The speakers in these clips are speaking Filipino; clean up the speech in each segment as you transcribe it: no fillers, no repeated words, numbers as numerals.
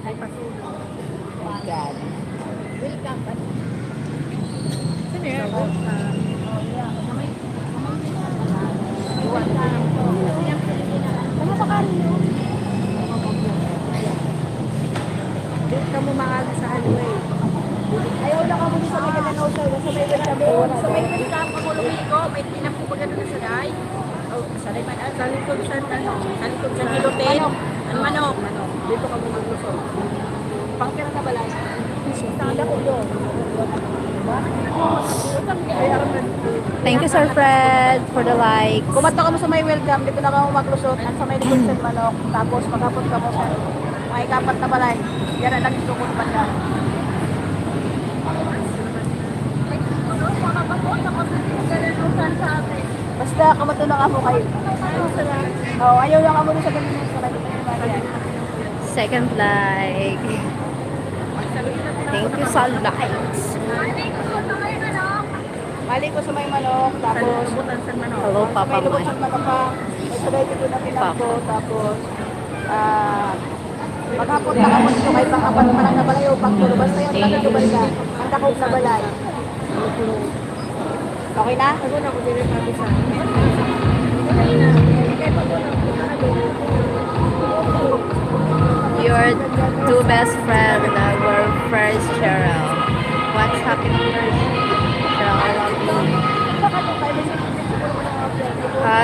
God. Welcome. Sino yan? Ano ba ka rin yun? Dito ka mo maaga sa highway. Ayaw na ka muna sa may kananaw sa may welcome. Sa may welcome ko lumiko, may pinapupunta doon sa day. Oh, sa likod sa Hiloten. Ang manok. Dito ka muna maglusot. Pangkira na balay. Tanda ko doon. Thank you, Sir Fred, for the likes. Kumanta ka mo sa may welcome, dito na ka mo maglusot, at sa may likod sa manok, tapos magkapot ka mo sa may kapat na balay. Yan na lang yung tukod pa niya. Basta kamato na ka mo kayo. Oh, ayaw lang ka mo sa ganun sa kanila. Second like. Thank you sa likes. Mali ko sa may manok, tapos Hello, Papa may lubot Moy. sa manok pa. May sabay dito na pinako, tapos maghapon na ka mo dito, may pangapat pa lang na balay o pagtulo. Basta yung taga-tubal ka, ang takot sa balay. Okay na? Ako na ko dire sa Your two best friends were first Cheryl. What's happening, Cheryl? I love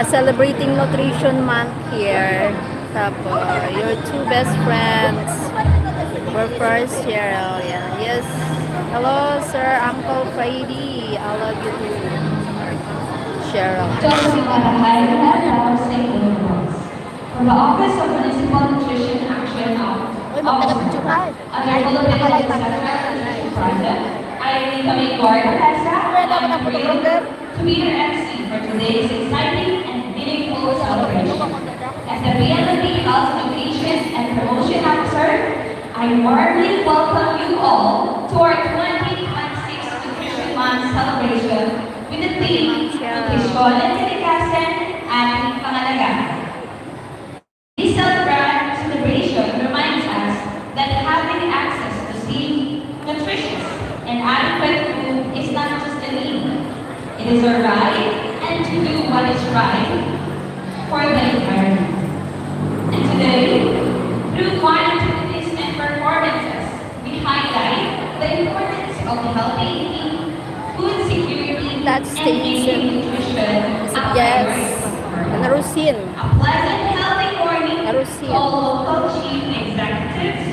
you. Celebrating Nutrition Month here. Tapos, your two best friends were first Cheryl. Yeah. Yes. Hello, Sir Uncle Freddy. I love you too. Cheryl. From the Office of Municipal Nutrition Action Office, under Philippine Project, I am becoming Guard to be your MC for today's exciting and meaningful celebration. As the PNLP Health Education and Promotion Officer, I warmly welcome you all to our 2026 Nutrition Month celebration with the theme Nutrition at Kalikasan, Ating Pangalaga. This celebration reminds us that having access to safe, nutritious, and adequate food is not just a need. It is a right, and to do what is right for the environment. And today, through one activities and performances, we highlight the importance of healthy eating, food security, That's and making nutrition a Yes. priority. Narusin. A pleasant, healthy morning Narusin. to all local chief executives,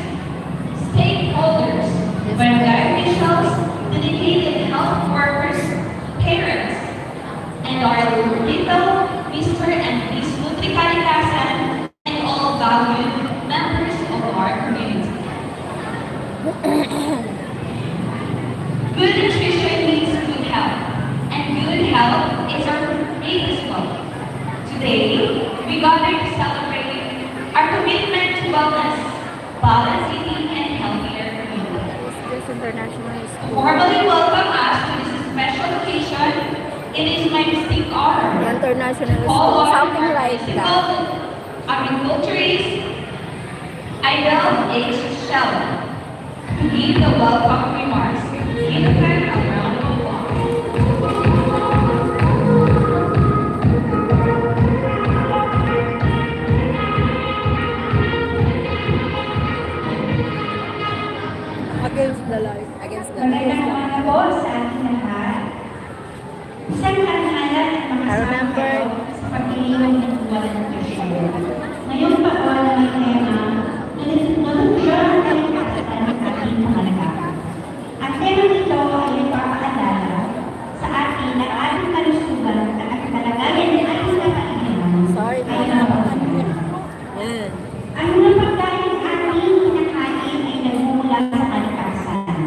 stakeholders, barangay officials, dedicated health workers, parents, and our little Mr. and Miss Nutri Kalikasan, and all valued members of our community. Good nutrition means good health, and good health is our greatest wealth. Today, we gather to celebrate our commitment to wellness, balanced eating, and healthier communities. This international To school. formally welcome us to this special occasion, it is my distinct honor International to call school. on Something our like physical that. agriculturist, Idel H. Shell, to give the welcome remarks. Give her a round of applause. against the life. Against the Magandang umaga po sa ating lahat. Isang karangalan at mga I remember. sa pag-iwan ng buwan ng nutrisyon. Ngayong taon na may tema, nutrisyon at kalikasan ng ating pangalaga. Ang tema nito ay nagpapaalala sa atin na ating kalusugan at kalagayan ng ating kapaligiran. Sorry, Ay Yan. ang mga pagkain ating kinakain ay nagmumula sa kalikasan.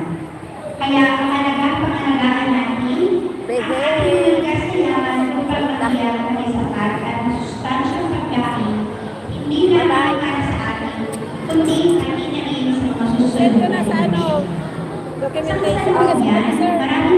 Kaya mahalagang pangalagaan natin Behave. kasi naman upang magbiyak ng sapat at sustansyang pagkain, hindi lamang para sa atin, kundi pati na rin sa mga susunod Ito na sa ano, Sa documentation. kasalukuyan, maraming